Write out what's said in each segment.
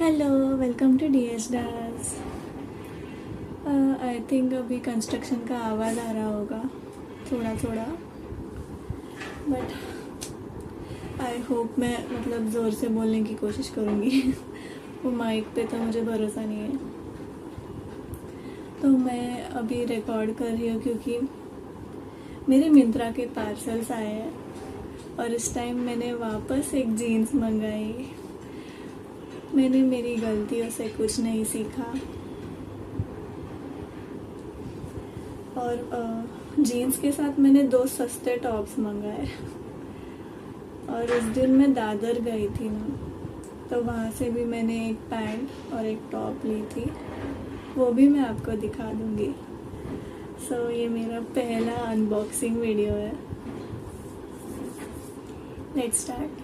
Hello, welcome to DS dance. I think अभी construction का आवाज़ आ रहा होगा थोड़ा थोड़ा, बट आई होप मैं ज़ोर से बोलने की कोशिश करूँगी। वो माइक पे तो मुझे भरोसा नहीं है, तो मैं अभी रिकॉर्ड कर रही हूँ क्योंकि मेरे मिंत्रा के पार्सल्स आए हैं और इस टाइम मैंने वापस एक जीन्स मंगाई। मैंने मेरी गलतियों से कुछ नहीं सीखा और जीन्स के साथ मैंने 2 सस्ते टॉप्स मंगाए। और उस दिन मैं दादर गई थी ना, तो वहाँ से भी मैंने एक पैंट और एक टॉप ली थी, वो भी मैं आपको दिखा दूँगी। सो ये मेरा पहला अनबॉक्सिंग वीडियो है। Let's start.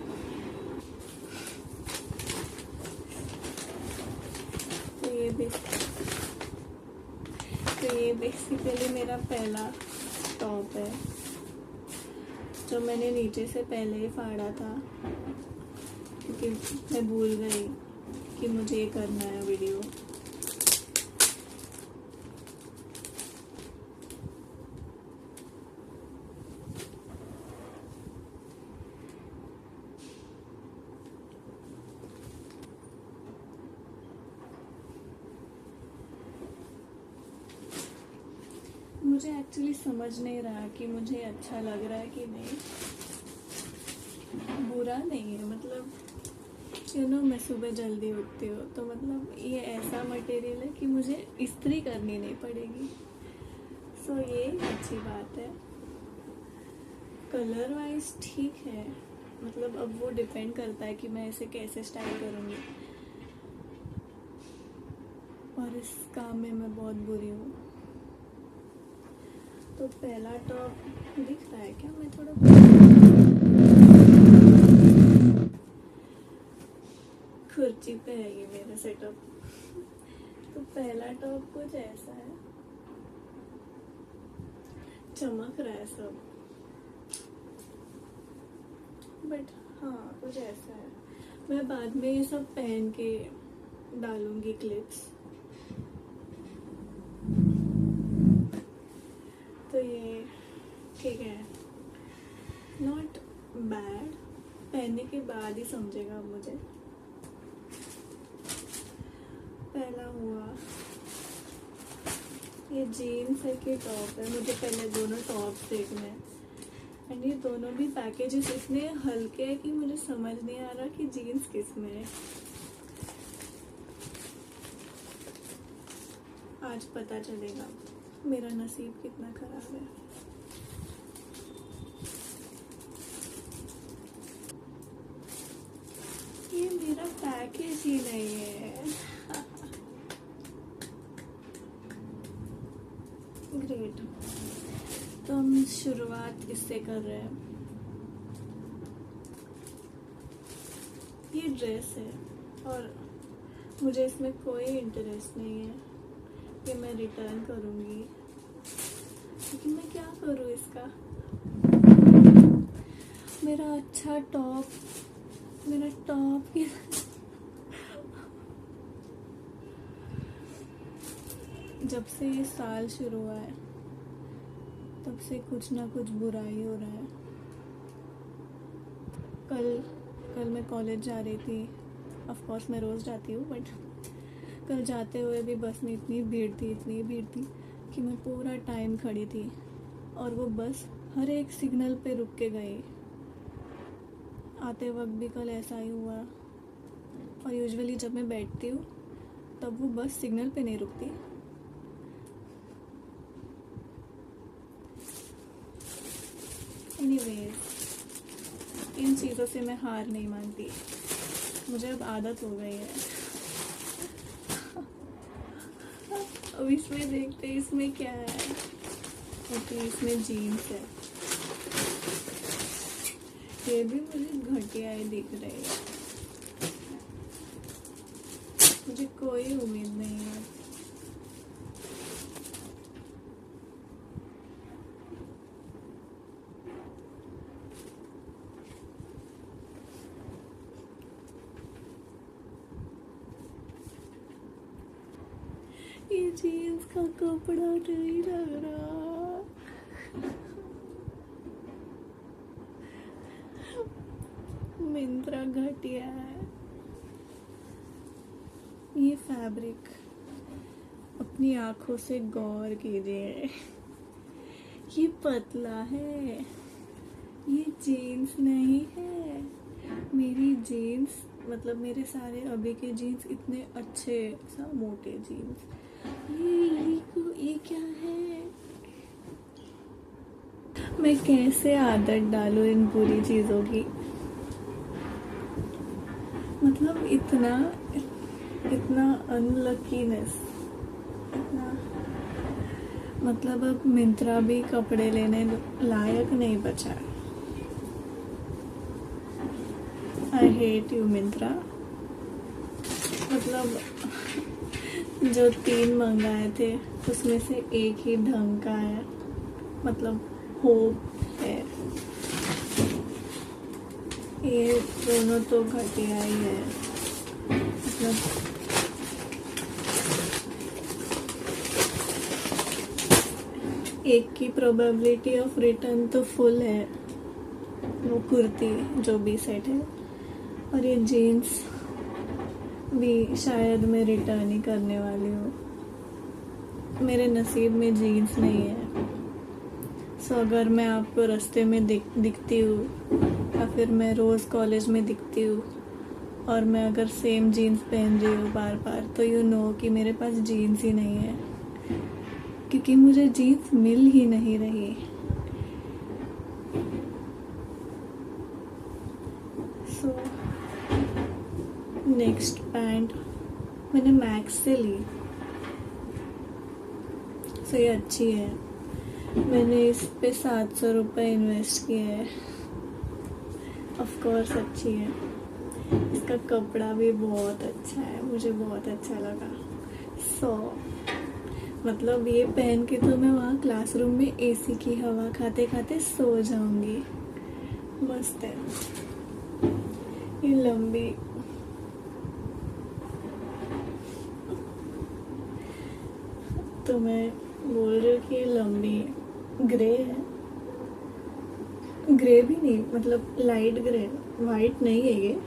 तो ये बेसिकली मेरा पहला टॉप है जो मैंने नीचे से पहले ही फाड़ा था, क्योंकि मैं भूल गई कि मुझे ये करना है वीडियो। मुझे एक्चुअली समझ नहीं रहा कि मुझे अच्छा लग रहा है कि नहीं। बुरा नहीं है, मैं सुबह जल्दी उठती हूँ, तो ये ऐसा मटेरियल है कि मुझे इस्त्री करनी नहीं पड़ेगी। सो ये अच्छी बात है। कलर वाइज ठीक है, अब वो डिपेंड करता है कि मैं इसे कैसे स्टाइल करूँगी। और इस काम में मैं बहुत बुरी हूँ। तो पहला टॉप दिख रहा है क्या? मैं थोड़ा खुर्ची पे है ये मेरा सेटअप। तो पहला टॉप कुछ ऐसा है, चमक रहा है सब, बट हाँ कुछ ऐसा है। मैं बाद में ये सब पहन के डालूंगी क्लिप्स। तो ये ठीक है, नॉट बैड। पहनने के बाद ही समझेगा मुझे। पहला हुआ ये जीन्स है कि टॉप है, मुझे पहले दोनों टॉप्स देखने हैं। एंड ये दोनों भी पैकेजेस इतने हल्के हैं कि मुझे समझ नहीं आ रहा कि जीन्स किस में है। आज पता चलेगा मेरा नसीब कितना खराब है। ये मेरा पैकेज ही नहीं है। ग्रेट। तो हम शुरुआत इससे कर रहे हैं। ये ड्रेस है और मुझे इसमें कोई इंटरेस्ट नहीं है कि मैं रिटर्न करूँगी, लेकिन मैं क्या करूँ इसका। मेरा अच्छा टॉप, मेरा टॉप जब से ये साल शुरू हुआ है तब से कुछ ना कुछ बुराई हो रहा है। कल मैं कॉलेज जा रही थी। ऑफ कोर्स मैं रोज़ जाती हूँ, बट कल जाते हुए भी बस में इतनी भीड़ थी कि मैं पूरा टाइम खड़ी थी। और वो बस हर एक सिग्नल पे रुक के गई। आते वक्त भी कल ऐसा ही हुआ। और यूजुअली जब मैं बैठती हूँ तब वो बस सिग्नल पे नहीं रुकती। एनीवेज, इन चीज़ों से मैं हार नहीं मानती, मुझे अब आदत हो गई है। अब इसमें देखते हैं इसमें क्या है। ओके, इसमें जीन्स है। ये भी मुझे घटिया ही दिख रही है। मुझे कोई उम्मीद नहीं है। ये जीन्स का कपड़ा नहीं लग रहा। मिंत्रा घटिया है। ये फैब्रिक अपनी आंखों से गौर कीजिए, ये पतला है, ये जीन्स नहीं है। मेरी जीन्स मतलब मेरे सारे अभी के जीन्स इतने अच्छे सा मोटे जीन्स, ये क्या है? मैं कैसे आदत डालूं इन बुरी चीजों की? मतलब इतना इतना अनलकीनेस, इतना मतलब अब मिंत्रा भी कपड़े लेने लायक नहीं बचा। I hate you Myntra. मतलब जो 3 मंगाए थे उसमें से एक ही ढंग का है, मतलब होप है। ये दोनों तो घटिया ही है। मतलब एक की प्रोबेबिलिटी ऑफ रिटर्न तो फुल है, वो कुर्ती जो भी सेट है, और ये जीन्स भी शायद मैं रिटर्न ही करने वाली हूँ। मेरे नसीब में जीन्स नहीं है। सो अगर मैं आपको रास्ते में दिखती हूँ या फिर मैं रोज़ कॉलेज में दिखती हूँ और मैं अगर सेम जीन्स पहन रही हूँ बार बार, तो यू नो कि मेरे पास जीन्स ही नहीं है, क्योंकि मुझे जीन्स मिल ही नहीं रही। सो नेक्स्ट पैंट मैंने मैक्स से ली। सो ये अच्छी है, मैंने इस पे 700 रुपये इन्वेस्ट किए हैं। ऑफ कोर्स अच्छी है, इसका कपड़ा भी बहुत अच्छा है, मुझे बहुत अच्छा लगा। सो मतलब ये पहन के तो मैं वहाँ क्लासरूम में एसी की हवा खाते खाते सो जाऊंगी। मस्त है। ये लंबी तो मैं बोल रही हूँ कि ये लंबी ग्रे है, ग्रे भी नहीं, मतलब लाइट ग्रे, वाइट नहीं है ये।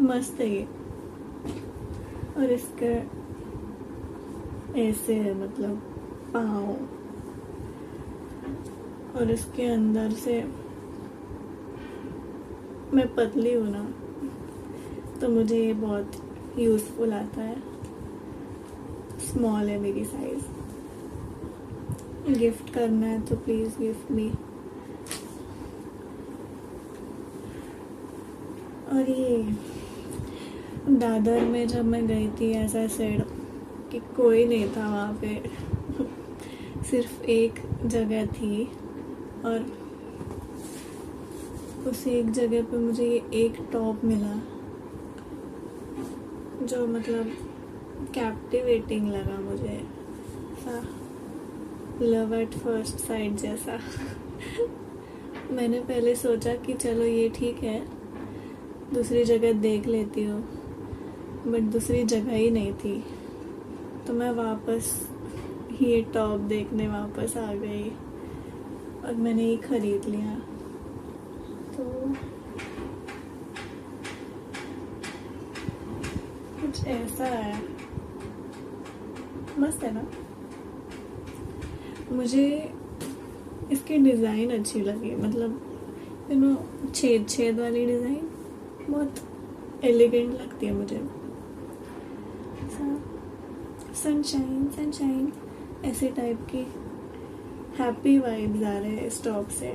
मस्त है ये। और इसका ऐसे है, मतलब पाँव, और इसके अंदर से मैं पतली हूँ ना, तो मुझे ये बहुत यूज़फुल आता है। स्मॉल है मेरी साइज। गिफ्ट करना है तो प्लीज़ गिफ्ट मी। और ये दादर में जब मैं गई थी, ऐसा सेड कि कोई नहीं था वहाँ पे, सिर्फ एक जगह थी, और उस एक जगह पे मुझे ये एक टॉप मिला जो मतलब कैप्टिवेटिंग लगा मुझे, लव एट फर्स्ट साइट जैसा। मैंने पहले सोचा कि चलो ये ठीक है, दूसरी जगह देख लेती हूँ, बट दूसरी जगह ही नहीं थी, तो मैं वापस ये टॉप देखने वापस आ गई और मैंने ये खरीद लिया। तो कुछ ऐसा है, मस्त है ना। मुझे इसकी डिज़ाइन अच्छी लगी, मतलब यू नो छेद छेद वाली डिज़ाइन बहुत एलिगेंट लगती है मुझे। सनशाइन सनशाइन ऐसे टाइप की हैप्पी वाइब्स आ रहे हैं इस टॉप से।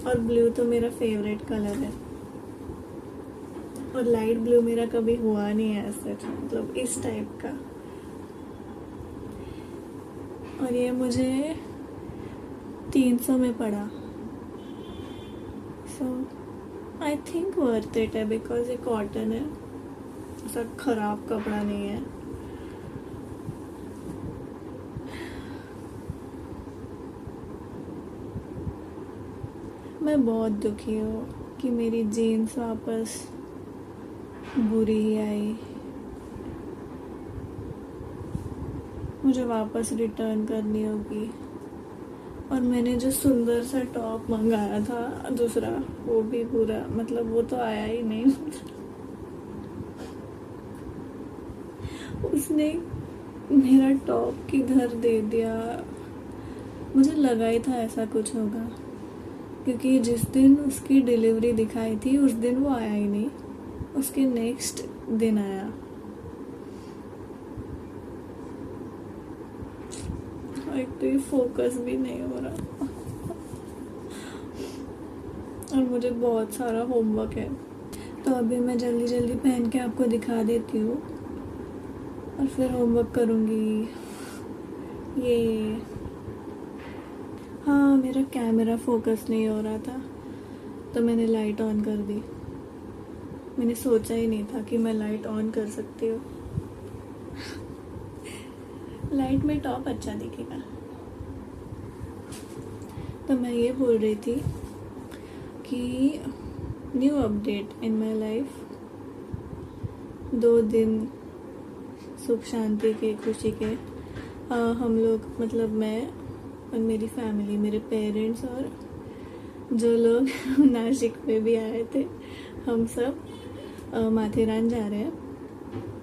और ब्लू तो मेरा फेवरेट कलर है, और लाइट ब्लू मेरा कभी हुआ नहीं है ऐसे, मतलब इस टाइप का। और ये मुझे 300 में पड़ा। सो आई थिंक वर्थ इट है, बिकॉज ये कॉटन है, ऐसा खराब कपड़ा नहीं है। मैं बहुत दुखी हूँ कि मेरी जीन्स वापस बुरी ही आई। मुझे वापस रिटर्न करनी होगी। और मैंने जो सुंदर सा टॉप मंगाया था दूसरा, वो भी पूरा मतलब वो तो आया ही नहीं। उसने मेरा टॉप किधर दे दिया। मुझे लगा ही था ऐसा कुछ होगा, क्योंकि जिस दिन उसकी डिलीवरी दिखाई थी उस दिन वो आया ही नहीं, उसके नेक्स्ट दिन आया। एक तो ये फोकस भी नहीं हो रहा और मुझे बहुत सारा होमवर्क है, तो अभी मैं जल्दी जल्दी पहन के आपको दिखा देती हूँ और फिर होमवर्क करूँगी। ये हाँ, मेरा कैमरा फोकस नहीं हो रहा था तो मैंने लाइट ऑन कर दी। मैंने सोचा ही नहीं था कि मैं लाइट ऑन कर सकती हूँ। लाइट में टॉप अच्छा दिखेगा। तो मैं ये बोल रही थी कि new update in my life, 2 दिन सुख शांति के, खुशी के। हम लोग मतलब मैं और मेरी फैमिली, मेरे पेरेंट्स और जो लोग नासिक में भी आए थे, हम सब माथेरान जा रहे हैं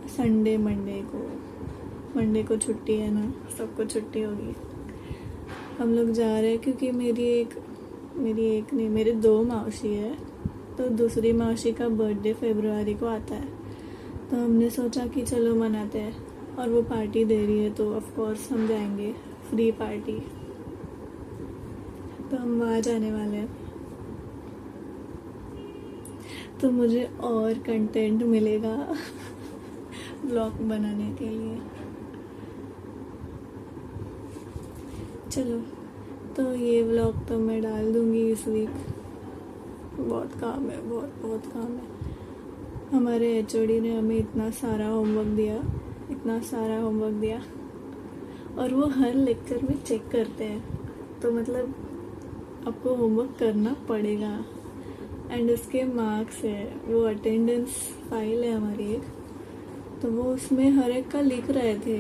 संडे। मंडे को छुट्टी है ना, सबको छुट्टी होगी। हम लोग जा रहे हैं क्योंकि मेरे 2 मौसी है, तो दूसरी मौसी का बर्थडे फरवरी को आता है, तो हमने सोचा कि चलो मनाते हैं। और वो पार्टी दे रही है तो ऑफ कोर्स हम जाएंगे, फ्री पार्टी। तो हम वहाँ जाने वाले हैं, तो मुझे और कंटेंट मिलेगा ब्लॉग बनाने के लिए। चलो, तो ये व्लॉग तो मैं डाल दूँगी इस वीक। बहुत काम है, बहुत काम है। हमारे एचओडी ने हमें इतना सारा होमवर्क दिया और वो हर लेक्चर में चेक करते हैं, तो मतलब आपको होमवर्क करना पड़ेगा। एंड उसके मार्क्स है, वो अटेंडेंस फाइल है हमारी एक, तो वो उसमें हर एक का लिख रहे थे।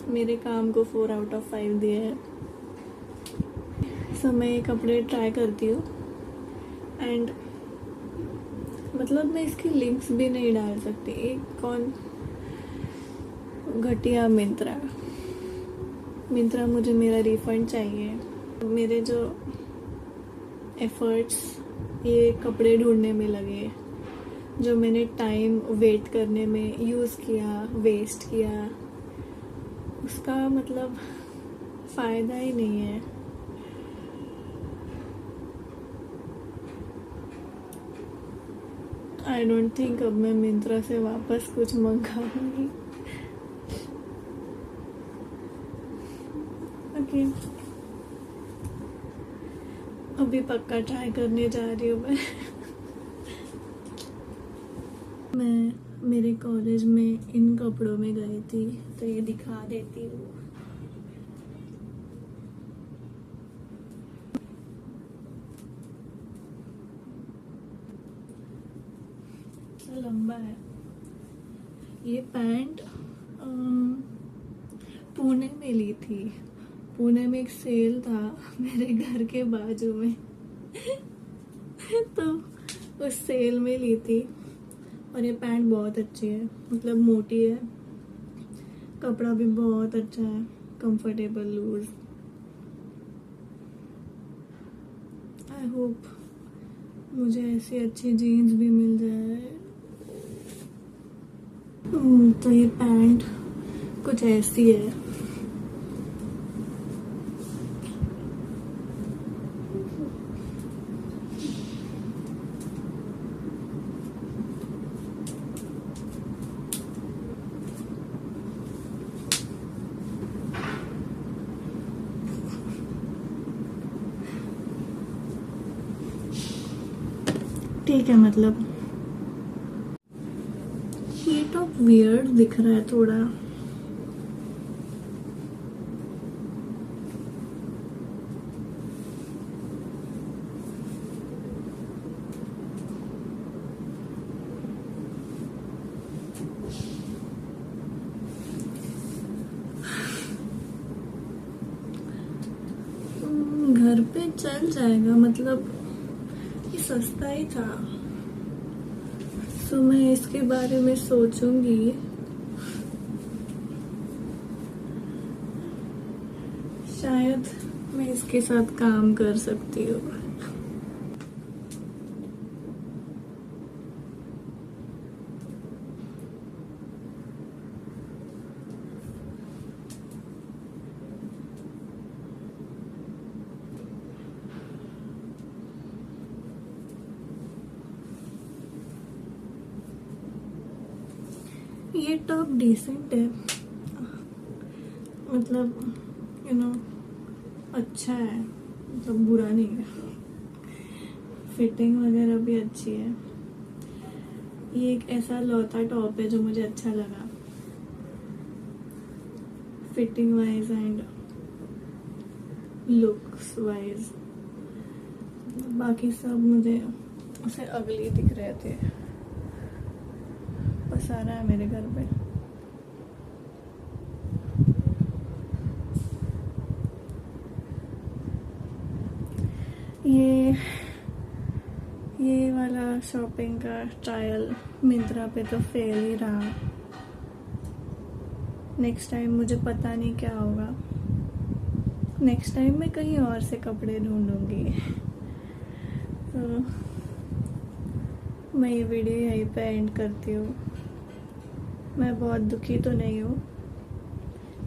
मेरे काम को 4 आउट ऑफ 5 दिए हैं। सो मैं ये कपड़े ट्राई करती हूँ एंड मतलब मैं इसकी लिंक्स भी नहीं डाल सकती। एक कौन घटिया मिंत्रा मुझे मेरा रिफंड चाहिए। मेरे जो एफर्ट्स ये कपड़े ढूंढने में लगे, जो मैंने टाइम वेट करने में वेस्ट किया, उसका मतलब फ़ायदा ही नहीं है। आई डोंट थिंक अब मैं मिंत्रा से वापस कुछ मंगाऊंगी। ओके, अभी पक्का ट्राई करने जा रही हूँ मैं मेरे कॉलेज में इन कपड़ों में गई थी, तो ये दिखा देती हूँ। लंबा है ये पैंट। पुणे में ली थी। पुणे में एक सेल था मेरे घर के बाजू में तो उस सेल में ली थी। और ये पैंट बहुत अच्छी है, मतलब मोटी है, कपड़ा भी बहुत अच्छा है, कंफर्टेबल, लूज। आई होप मुझे ऐसी अच्छी जीन्स भी मिल जाए। तो ये पैंट कुछ ऐसी है। ठीक है, मतलब ये टॉप वियर्ड दिख रहा है थोड़ा। पे चल जाएगा, मतलब ये सस्ता ही था, तो मैं इसके बारे में सोचूंगी। शायद मैं इसके साथ काम कर सकती हूँ। ये टॉप डिसेंट है, मतलब अच्छा है, मतलब बुरा नहीं है। फिटिंग वगैरह भी अच्छी है। ये एक ऐसा लौता टॉप है जो मुझे अच्छा लगा, fitting wise and looks wise. बाकी सब मुझे उसे अगली दिख रहे थे। पसारा है मेरे घर पे। ये वाला शॉपिंग का ट्रायल मिंत्रा पे तो फेल ही रहा। नेक्स्ट टाइम मुझे पता नहीं क्या होगा। नेक्स्ट टाइम मैं कहीं और से कपड़े ढूंढूंगी। तो मैं ये वीडियो यहीं पे एंड करती हूँ। मैं बहुत दुखी तो नहीं हूँ,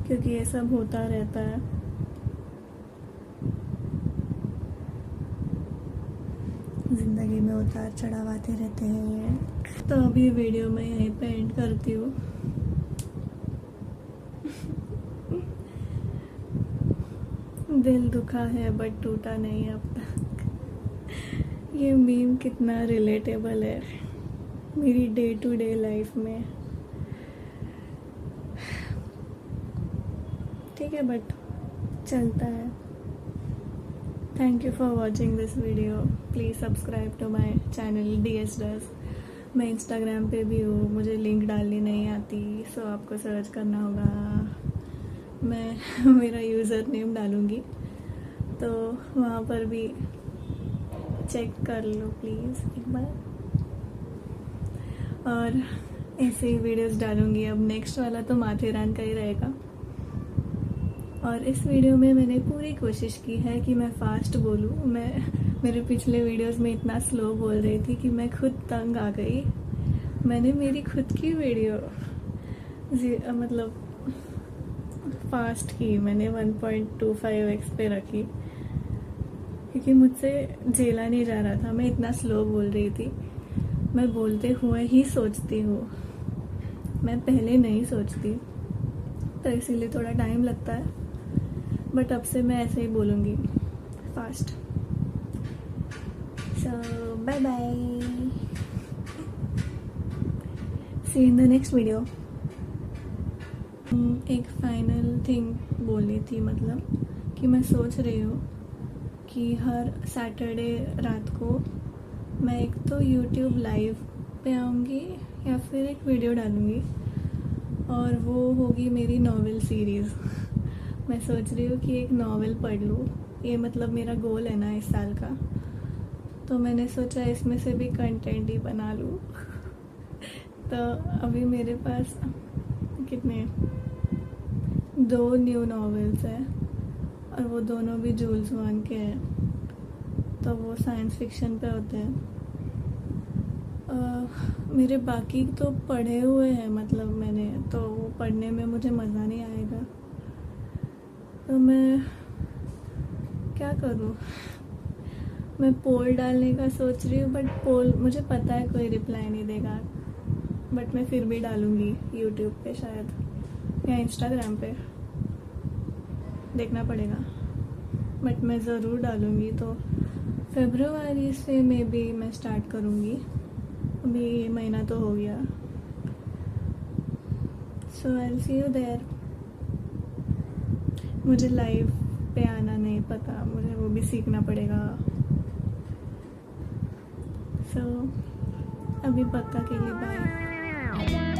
क्योंकि ये सब होता रहता है। जिंदगी में उतार चढ़ाव आते रहते हैं। तो अभी वीडियो मैं यहीं पे एंड करती हूँ। दिल दुखा है बट टूटा नहीं अब तक। ये मीम कितना रिलेटेबल है मेरी डे टू डे लाइफ में। ठीक है, बट चलता है। Thank you for watching this video. Please subscribe to my channel DS Does। मैं इंस्टाग्राम पे भी हूँ, मुझे लिंक डालनी नहीं आती, सो आपको सर्च करना होगा। मैं मेरा यूज़र नेम डालूँगी, तो वहाँ पर भी चेक कर लो प्लीज़ एक बार। और ऐसे ही वीडियोस डालूँगी। अब नेक्स्ट वाला तो माथेरान का ही रहेगा। और इस वीडियो में मैंने पूरी कोशिश की है कि मैं फास्ट बोलूँ। मेरे पिछले वीडियोस में इतना स्लो बोल रही थी कि मैं खुद तंग आ गई। मैंने मेरी खुद की वीडियो मतलब फास्ट की, मैंने 1.25x पे रखी, क्योंकि मुझसे झेला नहीं जा रहा था। मैं इतना स्लो बोल रही थी। मैं बोलते हुए ही सोचती हूँ, मैं पहले नहीं सोचती, तो इसीलिए थोड़ा टाइम लगता है। बट अब से मैं ऐसे ही बोलूँगी, fast. So bye bye, see in the next video. एक फाइनल थिंग बोलनी थी, मतलब कि मैं सोच रही हूँ कि हर सैटरडे रात को मैं एक तो यूट्यूब लाइव पे आऊँगी या फिर एक वीडियो डालूँगी, और वो होगी मेरी नॉवेल सीरीज़। मैं सोच रही हूँ कि एक नॉवेल पढ़ लूँ। ये मतलब मेरा गोल है ना इस साल का, तो मैंने सोचा इसमें से भी कंटेंट ही बना लूँ। तो अभी मेरे पास कितने 2 न्यू नॉवेल्स हैं, और वो दोनों भी जूल्स वर्न के हैं, तो वो साइंस फिक्शन पे होते हैं। मेरे बाकी तो पढ़े हुए हैं, मतलब मैंने तो वो पढ़ने में मुझे मज़ा नहीं आएगा, तो मैं क्या करूँ। मैं पोल डालने का सोच रही हूँ, बट पोल मुझे पता है कोई रिप्लाई नहीं देगा, बट मैं फिर भी डालूँगी यूट्यूब पे शायद, या इंस्टाग्राम पे, देखना पड़ेगा, बट मैं ज़रूर डालूँगी। तो फरवरी से मे बी मैं स्टार्ट करूँगी। अभी ये महीना तो हो गया, so I will see you there. मुझे लाइव पे आना नहीं पता, मुझे वो भी सीखना पड़ेगा। सो अभी पक्का के लिए बाय।